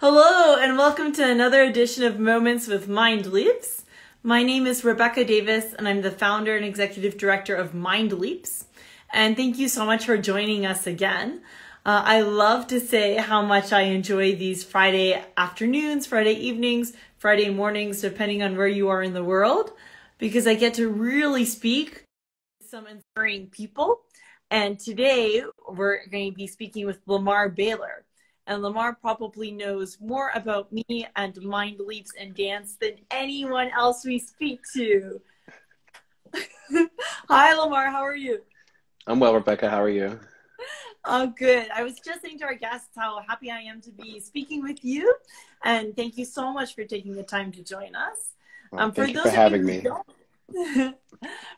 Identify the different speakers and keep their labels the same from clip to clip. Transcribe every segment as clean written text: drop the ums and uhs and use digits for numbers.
Speaker 1: Hello, and welcome to another edition of Moments with Mindleaps. My name is Rebecca Davis, and I'm the founder and executive director of Mindleaps. And thank you so much for joining us again. I love to say how much I enjoy these Friday afternoons, Friday evenings, Friday mornings, depending on where you are in the world, because I get to really speak to some inspiring people. And today we're going to be speaking with LaMar Baylor. And LaMar probably knows more about me and Mindleaps and dance than anyone else we speak to. Hi, LaMar. How are you?
Speaker 2: I'm well, Rebecca. How are you?
Speaker 1: Oh, good. I was just saying to our guests how happy I am to be speaking with you. And thank you so much for taking the time to join us.
Speaker 2: Well,
Speaker 1: For
Speaker 2: thank you for
Speaker 1: those of you
Speaker 2: having
Speaker 1: who
Speaker 2: me.
Speaker 1: don't,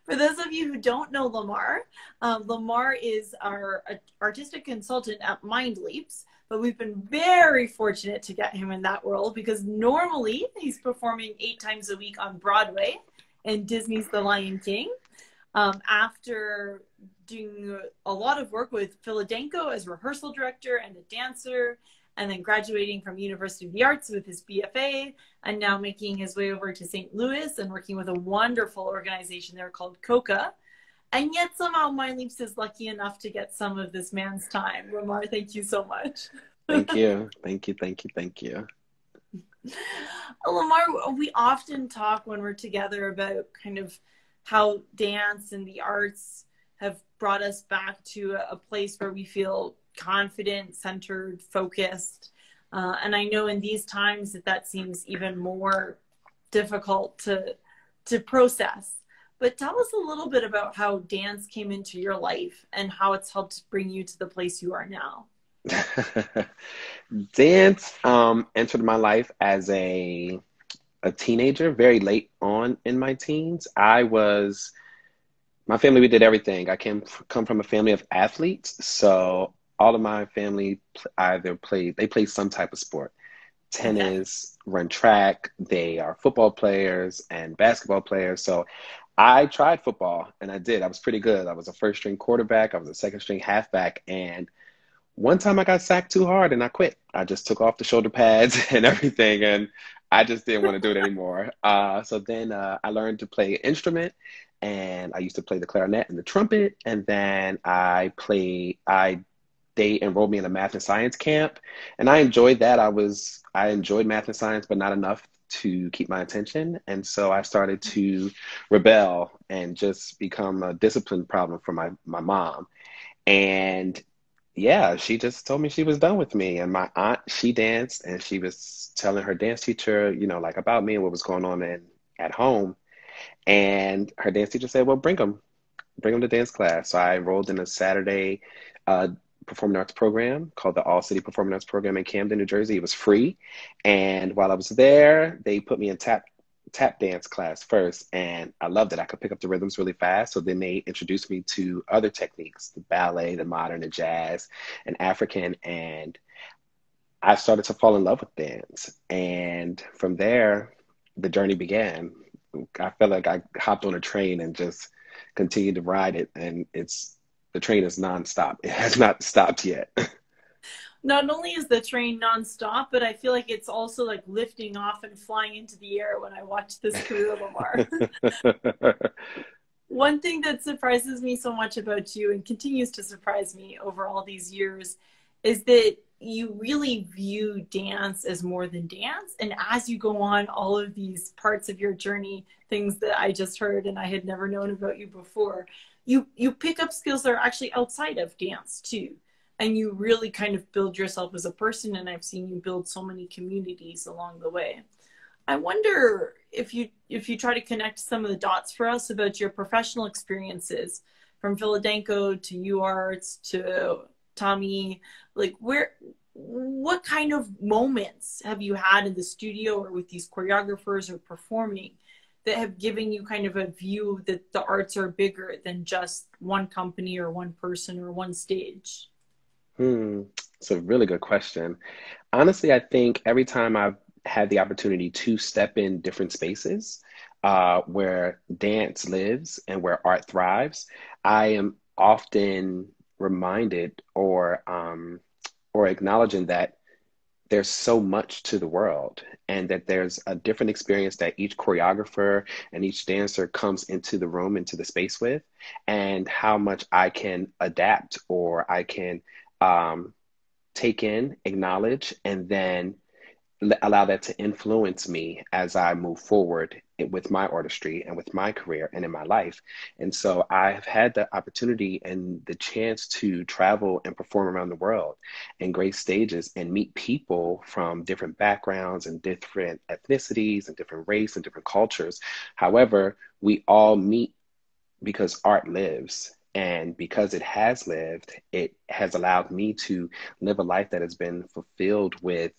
Speaker 1: for those of you who don't know LaMar, LaMar is our artistic consultant at Mindleaps. But we've been very fortunate to get him in that role because normally he's performing 8 times a week on Broadway in Disney's The Lion King. After doing a lot of work with Philadelphia as rehearsal director and a dancer, and then graduating from University of the Arts with his BFA, and now making his way over to St. Louis and working with a wonderful organization there called COCA. And yet somehow Mindleaps is lucky enough to get some of this man's time. LaMar, thank you so much.
Speaker 2: Thank you. Thank you. Thank you. Thank you.
Speaker 1: LaMar, we often talk when we're together about kind of how dance and the arts have brought us back to a place where we feel confident, centered, focused. And I know in these times that seems even more difficult to process. But tell us a little bit about how dance came into your life and how it's helped bring you to the place you are now.
Speaker 2: Dance entered my life as a teenager, very late on in my teens. My family, we did everything. Come from a family of athletes, so all of my family they played some type of sport.
Speaker 1: Okay.
Speaker 2: Tennis, run track, they are football players and basketball players. So I tried football and I did. I was pretty good. I was a first string quarterback, I was a second string halfback, and one time I got sacked too hard and I quit. I just took off the shoulder pads and everything, and I just didn't want to do it anymore. So then I learned to play an instrument, and I used to play the clarinet and the trumpet. And then they enrolled me in a math and science camp, and I enjoyed that. I enjoyed math and science, but not enough to keep my attention. And so I started to rebel and just become a discipline problem for my mom. And yeah, she just told me she was done with me. And my aunt, she danced, and she was telling her dance teacher, like about me and what was going on at home. And her dance teacher said, well, bring them to dance class. So I enrolled in a Saturday uh, performing arts program called the All City Performing Arts Program in Camden, New Jersey. It was free. And while I was there, they put me in tap dance class first, and I loved it. I could pick up the rhythms really fast. So then they introduced me to other techniques, the ballet, the modern, the jazz, and African, and I started to fall in love with dance. And from there, the journey began. I felt like I hopped on a train and just continued to ride it, and the train is nonstop. It has not stopped yet.
Speaker 1: Not only is the train nonstop, but I feel like it's also like lifting off and flying into the air when I watch this career, LaMar. One thing that surprises me so much about you and continues to surprise me over all these years is that you really view dance as more than dance. And as you go on all of these parts of your journey, things that I just heard and I had never known about you before, you pick up skills that are actually outside of dance too. And you really kind of build yourself as a person. And I've seen you build so many communities along the way. I wonder if you try to connect some of the dots for us about your professional experiences from Philadelphia to UArts to Tommy, like what kind of moments have you had in the studio or with these choreographers or performing that have given you kind of a view that the arts are bigger than just one company or one person or one stage?
Speaker 2: Hmm, it's a really good question. Honestly, I think every time I've had the opportunity to step in different spaces where dance lives and where art thrives, I am often reminded or acknowledging that there's so much to the world, and that there's a different experience that each choreographer and each dancer comes into the room, into the space with, and how much I can adapt, or I can um, take in, acknowledge, and then allow that to influence me as I move forward with my artistry and with my career and in my life. And so I've had the opportunity and the chance to travel and perform around the world in great stages and meet people from different backgrounds and different ethnicities and different race and different cultures. However, we all meet because art lives. And because it has lived, it has allowed me to live a life that has been fulfilled with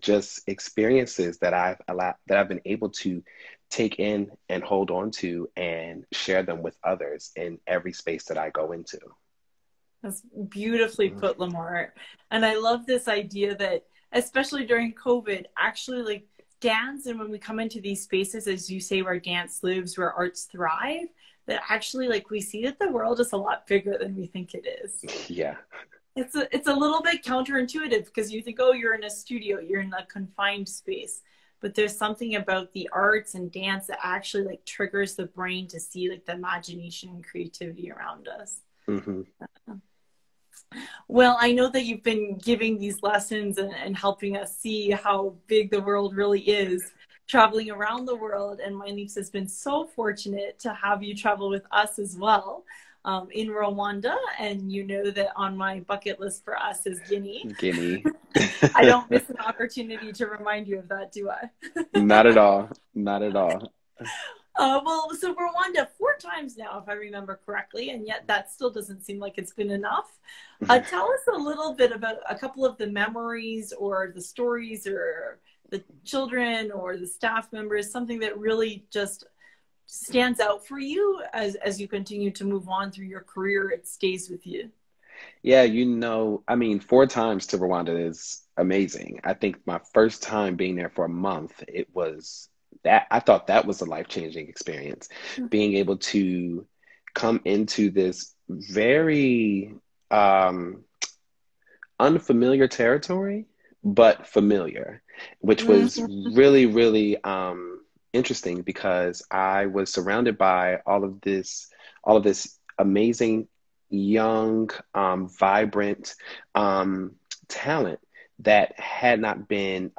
Speaker 2: just experiences that I've been able to take in and hold on to and share them with others in every space that I go into.
Speaker 1: That's beautifully put, LaMar. And I love this idea that, especially during COVID, actually, like, dance, and when we come into these spaces, as you say, where dance lives, where arts thrive, that actually, like, we see that the world is a lot bigger than we think it is.
Speaker 2: Yeah.
Speaker 1: It's a little bit counterintuitive because you think, oh, you're in a studio, you're in a confined space. But there's something about the arts and dance that actually, like, triggers the brain to see, like, the imagination and creativity around us.
Speaker 2: Hmm.
Speaker 1: Well, I know that you've been giving these lessons and helping us see how big the world really is, traveling around the world. And Mindleaps has been so fortunate to have you travel with us as well, in Rwanda. And you know that on my bucket list for us is Guinea.
Speaker 2: Guinea.
Speaker 1: I don't miss an opportunity to remind you of that, do I?
Speaker 2: Not at all. Not at all.
Speaker 1: Well, so Rwanda 4 times now, if I remember correctly, and yet that still doesn't seem like it's been enough. Tell us a little bit about a couple of the memories or the stories or the children or the staff members, something that really just stands out for you as you continue to move on through your career. It stays with you.
Speaker 2: Yeah, I mean, 4 times to Rwanda is amazing. I think my first time being there for a month, it was that I thought that was a life-changing experience. Being able to come into this very um, unfamiliar territory, but familiar, which was
Speaker 1: Mhm.
Speaker 2: really, really interesting because I was surrounded by all of this amazing, young, vibrant talent that had not been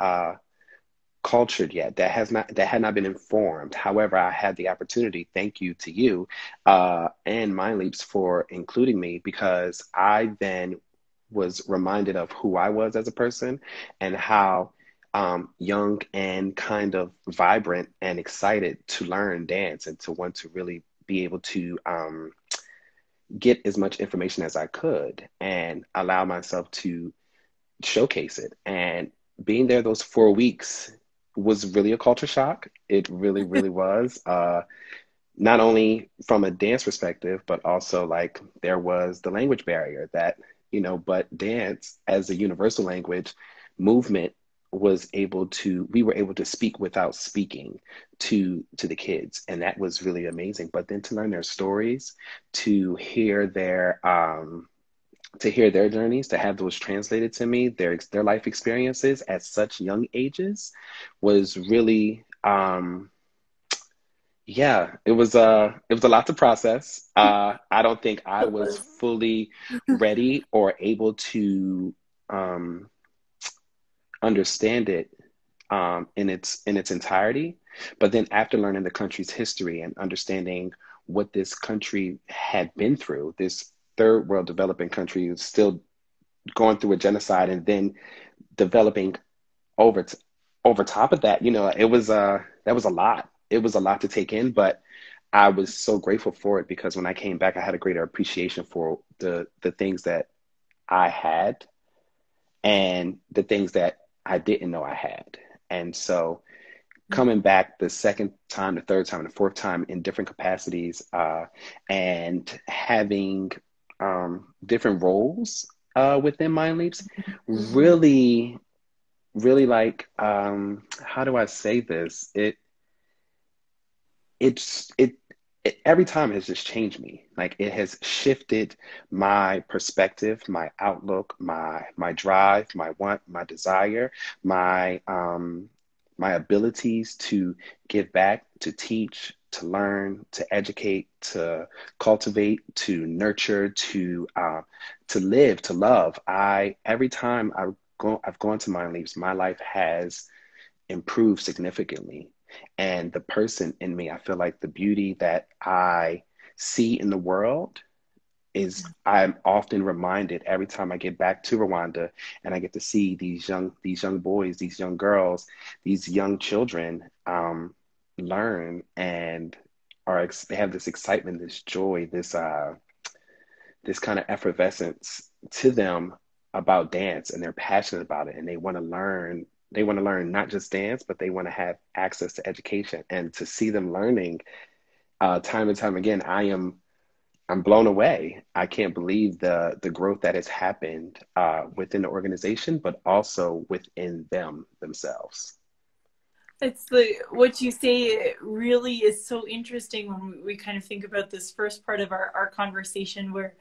Speaker 2: cultured yet, that had not been informed. However, I had the opportunity, thank you to you and Mindleaps for including me, because I then was reminded of who I was as a person and how young and kind of vibrant and excited to learn dance and to want to really be able to get as much information as I could and allow myself to showcase it. And being there those 4 weeks was really a culture shock. It really, really was. Not only from a dance perspective, but also like there was the language barrier that, but dance as a universal language movement we were able to speak without speaking to the kids. And that was really amazing. But then to learn their stories, to hear their journeys, to have those translated to me, their life experiences at such young ages was really yeah, it was a lot to process. I don't think I
Speaker 1: It
Speaker 2: was
Speaker 1: was.
Speaker 2: fully ready or able to um understand it in its entirety. But then after learning the country's history and understanding what this country had been through, this third world developing country is still going through a genocide and then developing over t- over top of that, that was a lot. It was a lot to take in, but I was so grateful for it because when I came back, I had a greater appreciation for the things that I had and the things that I didn't know I had. And so coming back the second time, the third time, and the fourth time in different capacities, and having different roles within Mind Leaps
Speaker 1: Mhm.
Speaker 2: really really like how do I say this? It's it every time has just changed me. Like it has shifted my perspective, my outlook, my drive, my want, my desire, my abilities to give back, to teach, to learn, to educate, to cultivate, to nurture, to live, to love. I every time I've gone to Mindleaps, my life has improved significantly. And the person in me, I feel like the beauty that I see in the world is I'm often reminded every time I get back to Rwanda and I get to see these young boys, these young girls, these young children learn and they have this excitement, this joy, this kind of effervescence to them about dance, and they're passionate about it and they want to learn not just dance, but they want to have access to education. And to see them learning time and time again, I'm blown away. I can't believe the growth that has happened within the organization, but also within themselves.
Speaker 1: It's the what you say really is so interesting when we kind of think about this first part of our conversation where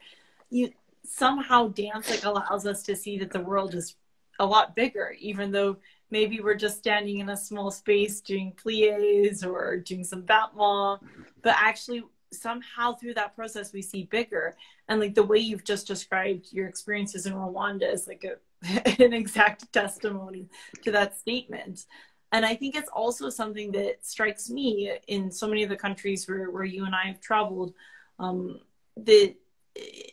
Speaker 1: you somehow dance like allows us to see that the world is a lot bigger, even though maybe we're just standing in a small space doing plies or doing some battement, but actually somehow through that process we see bigger. And like the way you've just described your experiences in Rwanda is like an exact testimony to that statement. And I think it's also something that strikes me in so many of the countries where you and I have traveled, that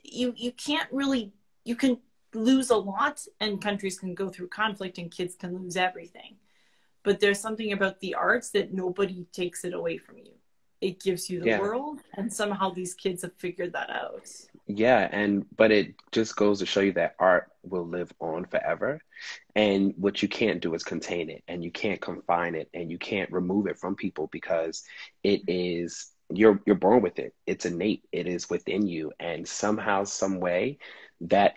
Speaker 1: you can't really, you can lose a lot and countries can go through conflict and kids can lose everything. But there's something about the arts that nobody takes it away from you. It gives you the
Speaker 2: Yeah.
Speaker 1: world, and somehow these kids have figured that out.
Speaker 2: Yeah, and but it just goes to show you that art will live on forever. And what you can't do is contain it, and you can't confine it, and you can't remove it from people because it is you're born with it. It's innate. It is within you, and somehow, some way, that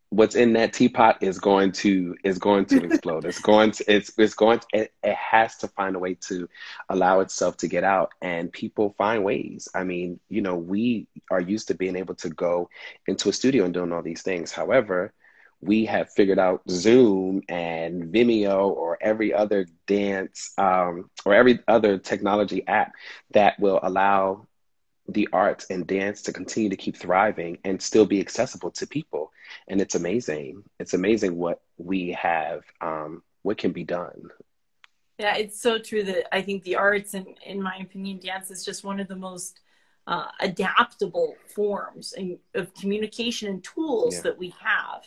Speaker 2: what's in that teapot is going to explode. It's going to, it has to find a way to allow itself to get out, and people find ways. I mean, you know, we are used to being able to go into a studio and doing all these things. However, we have figured out Zoom and Vimeo or every other dance or every other technology app that will allow the arts and dance to continue to keep thriving and still be accessible to people. And it's amazing. It's amazing what we have, what can be done.
Speaker 1: Yeah, it's so true that I think the arts, and in my opinion, dance is just one of the most adaptable forms of communication and tools
Speaker 2: Yeah.
Speaker 1: that we have.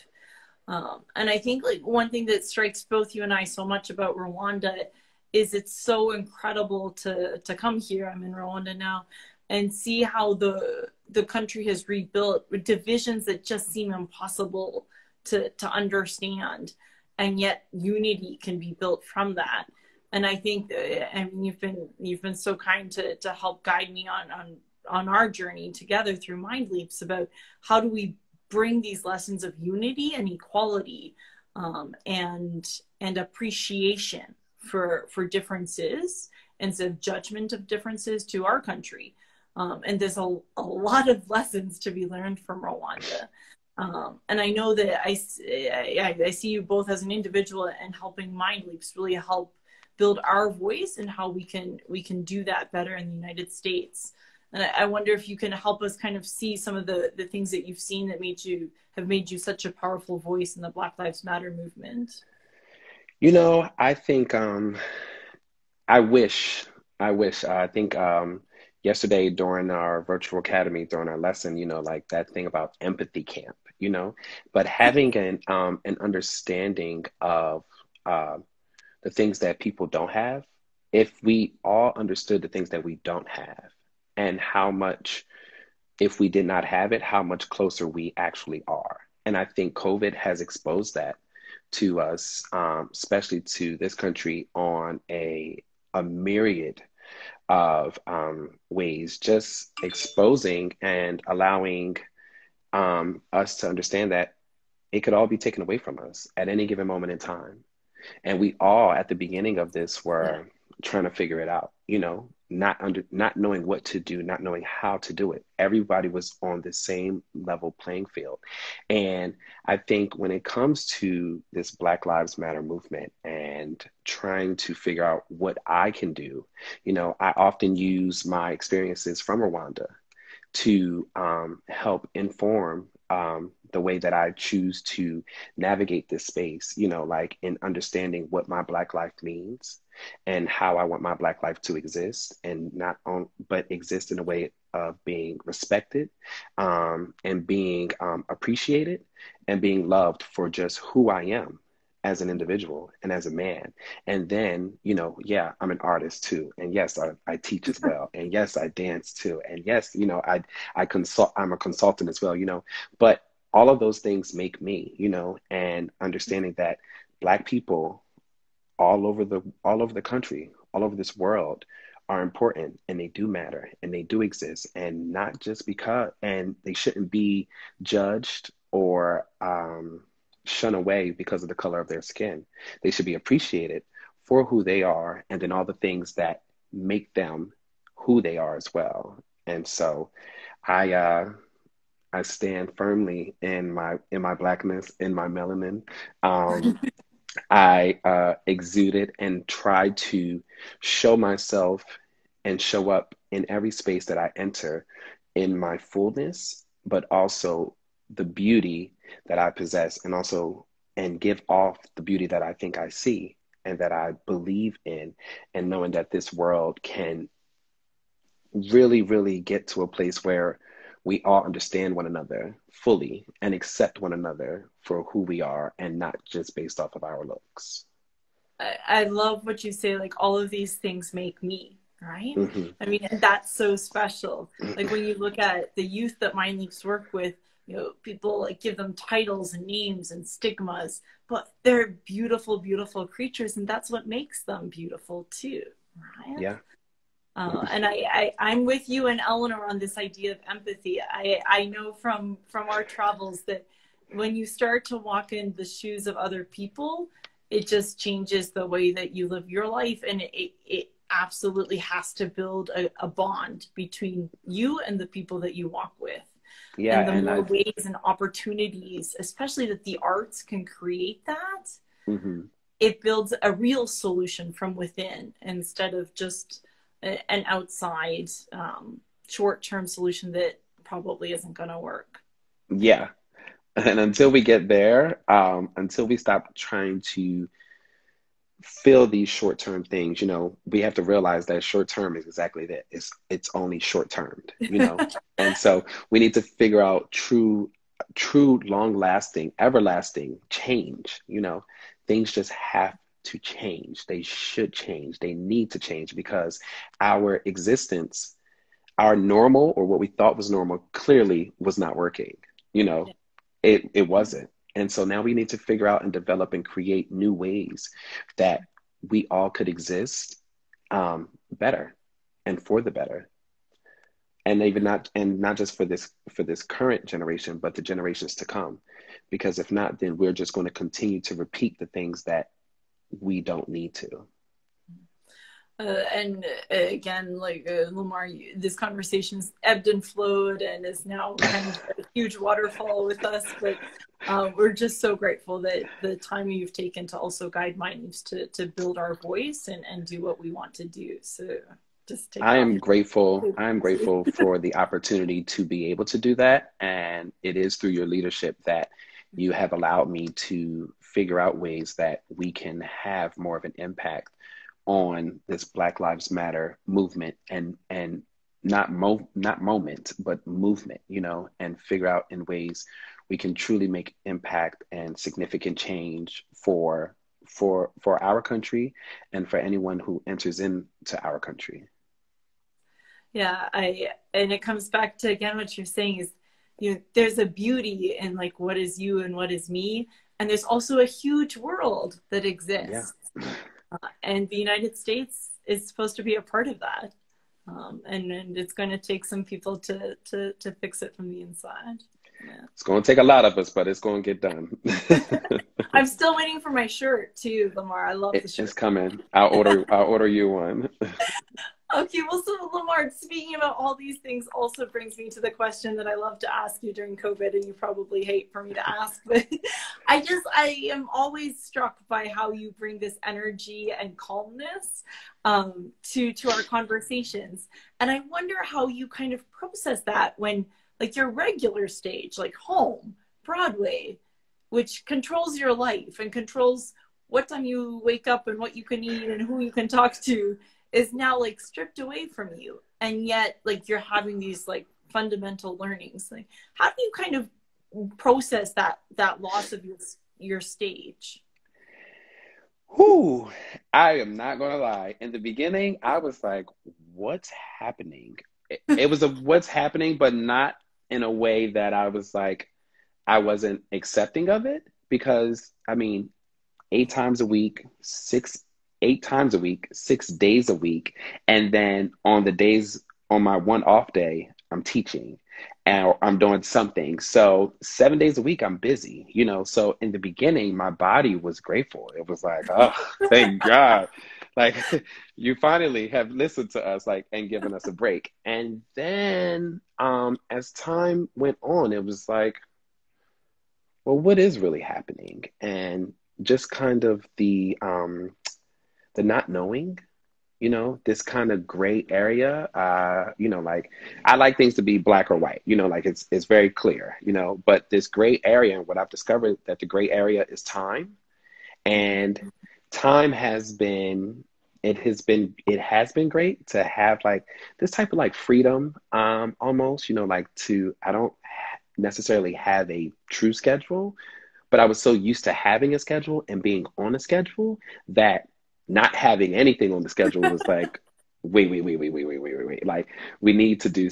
Speaker 1: And I think like one thing that strikes both you and I so much about Rwanda is it's so incredible to come here. I'm in Rwanda now and see how the country has rebuilt with divisions that just seem impossible to understand, and yet unity can be built from that. And I think, I mean, you've been so kind to help guide me on our journey together through Mind Leaps about how do we bring these lessons of unity and equality, and appreciation for differences instead of judgment of differences to our country. And there's a lot of lessons to be learned from Rwanda. And I know that I see you both as an individual and helping Mind Leaps really help build our voice and how we can do that better in the United States. And I wonder if you can help us kind of see some of the things that you've seen that have made you such a powerful voice in the Black Lives Matter movement.
Speaker 2: You know, I think I wish I think yesterday during our virtual academy during our lesson, you know, like that thing about empathy camp, you know, but having an understanding of the things that people don't have, if we all understood the things that we don't have and how much, if we did not have it, how much closer we actually are. And I think COVID has exposed that to us, especially to this country on a myriad of ways, just exposing and allowing us to understand that it could all be taken away from us at any given moment in time. And we all, at the beginning of this,
Speaker 1: Yeah.
Speaker 2: were trying to figure it out, you know? not knowing what to do, not knowing how to do it. Everybody was on the same level playing field. And I think when it comes to this Black Lives Matter movement and trying to figure out what I can do, I often use my experiences from Rwanda to help inform the way that I choose to navigate this space, like in understanding what my Black life means and how I want my Black life to exist, and not on, but exist in a way of being respected, and being appreciated, and being loved for just who I am as an individual and as a man. And then, yeah, I'm an artist too. And yes, I teach as well. And yes, I dance too. And yes, I'm a consultant as well, but all of those things make me, and understanding that Black people all over the country, all over this world are important, and they do matter, and they do exist, and not just because, and they shouldn't be judged or shun away because of the color of their skin. They should be appreciated for who they are, and then all the things that make them who they are as well. And so I stand firmly in my Blackness, in my melanin. I exude it and try to show myself and show up in every space that I enter in my fullness, but also the beauty that I possess, and give off the beauty that I think I see and that I believe in, and knowing that this world can really, really get to a place where we all understand one another fully and accept one another for who we are, and not just based off of our looks.
Speaker 1: I love what you say, like all of these things make me, right?
Speaker 2: Mm-hmm.
Speaker 1: I mean, that's so special. Like when you look at the youth that Mindleaps work with, people like give them titles and names and stigmas, but they're beautiful, beautiful creatures, and that's what makes them beautiful too, right?
Speaker 2: Yeah.
Speaker 1: And I'm with you and Eleanor on this idea of empathy. I know from our travels that when you start to walk in the shoes of other people, it just changes the way that you live your life. And it absolutely has to build a bond between you and the people that you walk with.
Speaker 2: Yeah,
Speaker 1: and the more ways and opportunities, especially that the arts can create that,
Speaker 2: mm-hmm.
Speaker 1: it builds a real solution from within instead of just an outside short-term solution that probably isn't going to work.
Speaker 2: Yeah. And until we get there, until we stop trying to fill these short-term things, we have to realize that short-term is exactly that. It's only short-termed, And so we need to figure out true, long-lasting, everlasting change. Things just have to change. They should change. They need to change, because our existence, our normal, or what we thought was normal, clearly was not working. It wasn't. And so now we need to figure out and develop and create new ways that we all could exist better and for the better. And not just for this current generation, but the generations to come. Because if not, then we're just going to continue to repeat the things that we don't need to.
Speaker 1: And again, like LaMar, this conversation's ebbed and flowed and is now kind of a huge waterfall with us. But we're just so grateful that the time you've taken to also guide Mindleaps to build our voice and do what we want to do. So just take
Speaker 2: I am grateful for the opportunity to be able to do that. And it is through your leadership that you have allowed me to figure out ways that we can have more of an impact on this Black Lives Matter movement, and not moment, but movement, and figure out in ways we can truly make impact and significant change for our country and for anyone who enters into our country.
Speaker 1: Yeah, and it comes back to, again, what you're saying is, there's a beauty in like what is you and what is me, and there's also a huge world that exists. Yeah. And the United States is supposed to be a part of that. And it's going to take some people to fix it from the inside. Yeah.
Speaker 2: It's going to take a lot of us, but it's going to get done.
Speaker 1: I'm still waiting for my shirt too, LaMar. I love the shirt.
Speaker 2: It's coming. I'll order you one.
Speaker 1: Okay, well, so LaMar, speaking about all these things also brings me to the question that I love to ask you during COVID, and you probably hate for me to ask, but I am always struck by how you bring this energy and calmness to our conversations. And I wonder how you kind of process that when, like, your regular stage, like home, Broadway, which controls your life and controls what time you wake up and what you can eat and who you can talk to, is now like stripped away from you, and yet like you're having these like fundamental learnings. Like, how do you kind of process that loss of your stage?
Speaker 2: Whew, I am not gonna lie. In the beginning, I was like, what's happening? It was a what's happening, but not in a way that I was like, I wasn't accepting of it. Because I mean, 8 times a week, 8 times a week, 6 days a week. And then on the days, on my one off day, I'm teaching and I'm doing something. So 7 days a week, I'm busy, you know. So in the beginning, my body was grateful. It was like, oh, thank God. Like, you finally have listened to us, like, and given us a break. And then as time went on, it was like, well, what is really happening? And just kind of the not knowing, you know, this kind of gray area. You know, like, I like things to be black or white, you know, like it's very clear, you know, but this gray area, and what I've discovered, that the gray area is time. And time has been, it has been great to have like this type of like freedom, almost, you know, like, to I don't necessarily have a true schedule, but I was so used to having a schedule and being on a schedule that not having anything on the schedule was like, wait. Like, we need to do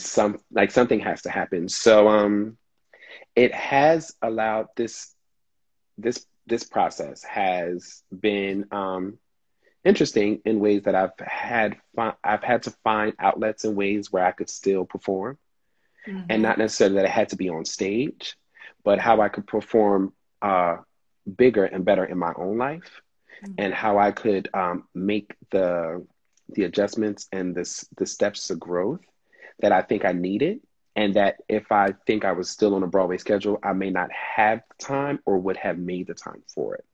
Speaker 2: like, something has to happen. So it has allowed this process has been interesting in ways that I've had to find outlets in ways where I could still perform, and
Speaker 1: Mm-hmm.
Speaker 2: not necessarily that it had to be on stage, but how I could perform uh, bigger and better in my own life, and how I could make the adjustments and the steps of growth that I think I needed, and that if I think I was still on a Broadway schedule, I may not have the time or would have made the time for it.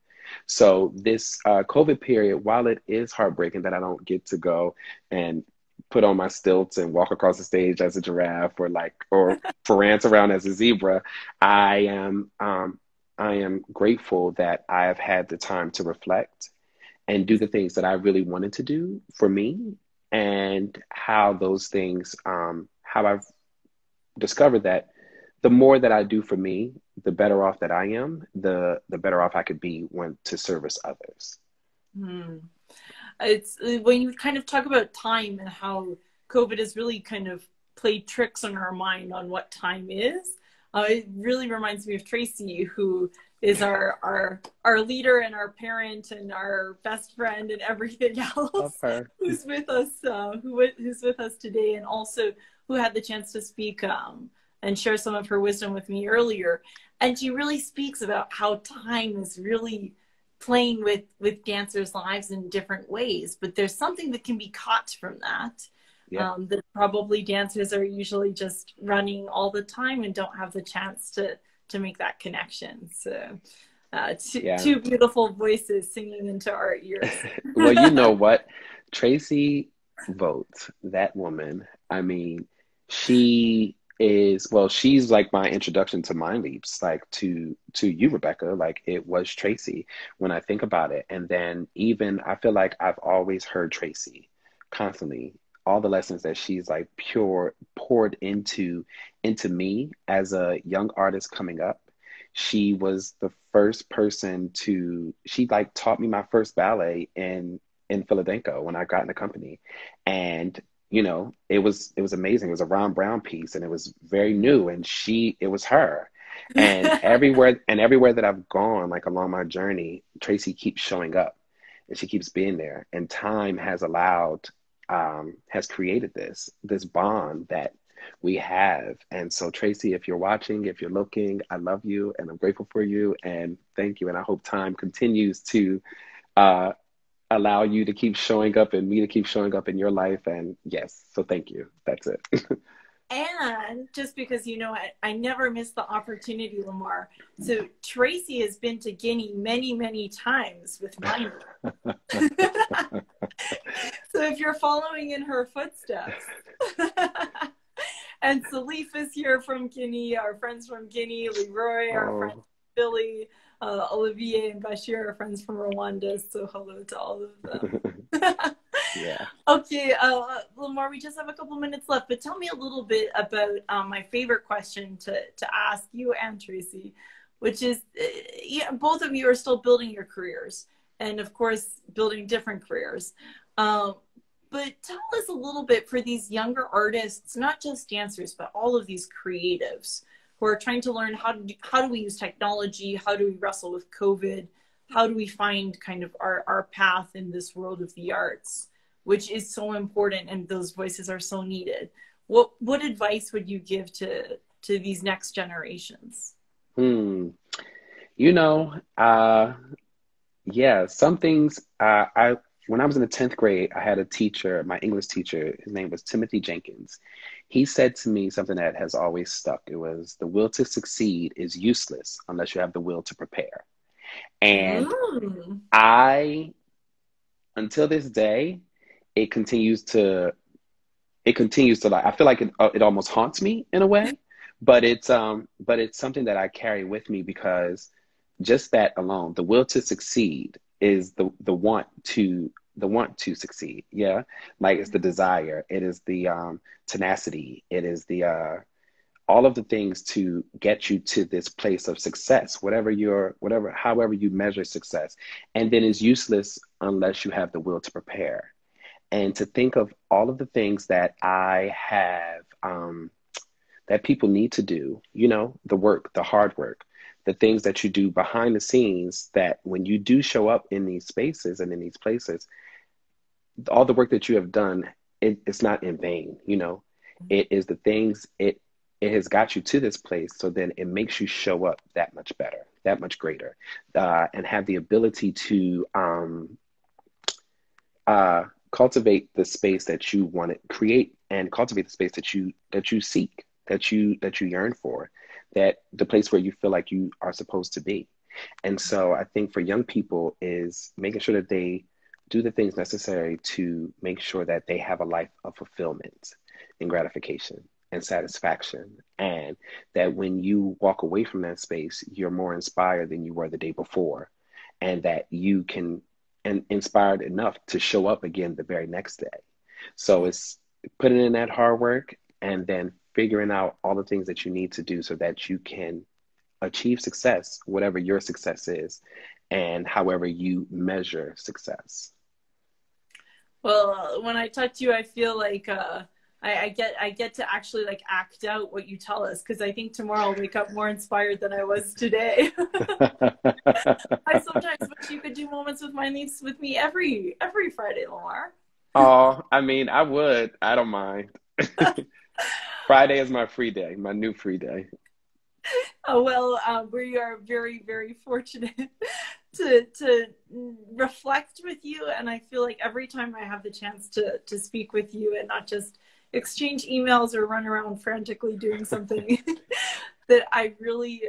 Speaker 2: So this COVID period, while it is heartbreaking that I don't get to go and put on my stilts and walk across the stage as a giraffe, or prance around as a zebra, I am I am grateful that I have had the time to reflect and do the things that I really wanted to do for me, and how those things, how I've discovered that the more that I do for me, the better off that I am, the better off I could be when to service others.
Speaker 1: Mm-hmm. It's when you kind of talk about time and how COVID has really kind of played tricks on our mind on what time is. It really reminds me of Tracy, who is our leader and our parent and our best friend and everything
Speaker 2: Love
Speaker 1: else,
Speaker 2: her.
Speaker 1: who's with us, who's with us today, and also who had the chance to speak and share some of her wisdom with me earlier. And she really speaks about how time is really playing with dancers' lives in different ways, but there's something that can be caught from that.
Speaker 2: Yeah.
Speaker 1: That probably dancers are usually just running all the time and don't have the chance to make that connection. So,
Speaker 2: Yeah.
Speaker 1: two beautiful voices singing into our ears.
Speaker 2: Well, you know what? Tracy votes, that woman. I mean, she's like my introduction to Mindleaps, like to you, Rebecca. Like, it was Tracy when I think about it. And then, even I feel like I've always heard Tracy constantly. All the lessons that she's like pure poured into me as a young artist coming up. She was the first person she like taught me my first ballet in Philadelphia when I got in the company. And you know, it was amazing. It was a Ron Brown piece, and it was very new, and it was her. And everywhere that I've gone, like, along my journey, Tracy keeps showing up, and she keeps being there. And time has created this bond that we have. And so, Tracy, if you're watching, if you're looking, I love you, and I'm grateful for you, and thank you. And I hope time continues to uh, allow you to keep showing up and me to keep showing up in your life. And yes, so thank you. That's it.
Speaker 1: And just because, I never miss the opportunity, LaMar. So Tracy has been to Guinea many, many times with mine. So if you're following in her footsteps, and Salif is here from Guinea, our friends from Guinea, Leroy, our friend
Speaker 2: Oh.
Speaker 1: Billy, Olivier and Bashir are friends from Rwanda. So hello to all of them.
Speaker 2: Yeah.
Speaker 1: Okay, LaMar, we just have a couple minutes left, but tell me a little bit about my favorite question to ask you and Tracy, which is, both of you are still building your careers, and of course, building different careers. But tell us a little bit for these younger artists, not just dancers, but all of these creatives who are trying to learn how do we use technology, how do we wrestle with COVID, how do we find kind of our path in this world of the arts, which is so important, and those voices are so needed. What advice would you give to these next generations?
Speaker 2: You know, yeah, some things I when I was in the 10th grade, I had a teacher, my English teacher, his name was Timothy Jenkins. He said to me something that has always stuck. It was, the will to succeed is useless unless you have the will to prepare. And
Speaker 1: Mm.
Speaker 2: I, until this day, it continues to like, I feel like it almost haunts me in a way, but it's something that I carry with me, because just that alone, the will to succeed is the want to succeed. Yeah. Like, it's the desire, it is the tenacity, it is the all of the things to get you to this place of success, however you measure success. And then it's useless unless you have the will to prepare. And to think of all of the things that I have, that people need to do, the work, the hard work, the things that you do behind the scenes, that when you do show up in these spaces and in these places, all the work that you have done, it's not in vain. It is the things, it has got you to this place. So then it makes you show up that much better, that much greater, and have the ability to cultivate the space that you want to create, and cultivate the space that you seek, that you yearn for, that the place where you feel like you are supposed to be. And so I think for young people is making sure that they do the things necessary to make sure that they have a life of fulfillment and gratification and satisfaction, and that when you walk away from that space, you're more inspired than you were the day before, and that you can, and inspired enough to show up again the very next day. So it's putting in that hard work, and then figuring out all the things that you need to do so that you can achieve success, whatever your success is, and however you measure success.
Speaker 1: Well, when I talk to you, I feel like I get to actually like act out what you tell us, because I think tomorrow I'll wake up more inspired than I was today. I sometimes wish you could do moments with Mindleaps with me every Friday, LaMar.
Speaker 2: Oh, I mean, I would. I don't mind. Friday is my free day, my new free day.
Speaker 1: Oh, well, we are very, very fortunate to reflect with you, and I feel like every time I have the chance to speak with you and not just exchange emails or run around frantically doing something, that I really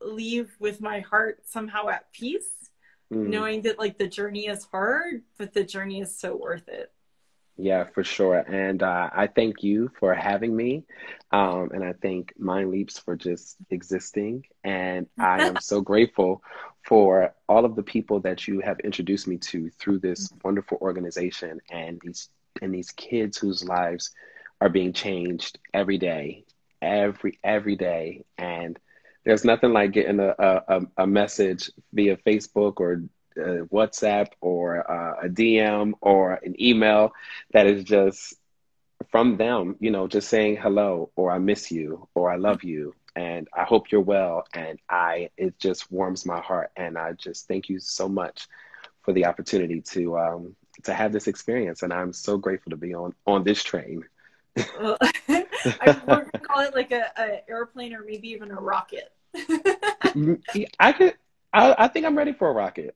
Speaker 1: leave with my heart somehow at peace, knowing that like the journey is hard, but the journey is so worth it.
Speaker 2: Yeah, for sure. And I thank you for having me. And I thank Mindleaps for just existing. And I am so grateful for all of the people that you have introduced me to through this wonderful organization, and these kids whose lives are being changed every day, every day. And there's nothing like getting a message via Facebook or WhatsApp or a DM or an email that is just from them, just saying hello, or I miss you, or I love you, and I hope you're well. And it just warms my heart. And I just thank you so much for the opportunity to have this experience. And I'm so grateful to be on this train.
Speaker 1: Well, we're gonna call it like a airplane, or maybe even a rocket.
Speaker 2: I think I'm ready for a rocket.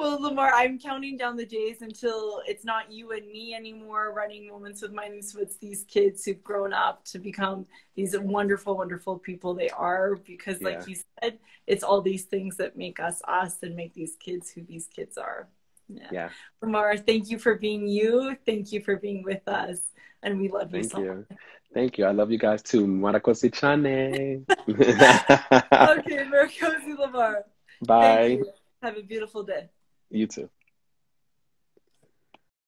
Speaker 1: Well, LaMar, I'm counting down the days until it's not you and me anymore running Moments with Mindleaps, but it's these kids who've grown up to become these wonderful, wonderful people they are. Because,
Speaker 2: Yeah.
Speaker 1: like you said, it's all these things that make us us and make these kids who these kids are. Yeah.
Speaker 2: Yeah.
Speaker 1: LaMar, thank you for being you. Thank you for being with us. And we love you
Speaker 2: Thank
Speaker 1: so much.
Speaker 2: you. Thank you. I love you guys too. Marakosi chane.
Speaker 1: Okay, Maricosi LaMar. Thank
Speaker 2: Bye.
Speaker 1: you. Have a beautiful day.
Speaker 2: You too.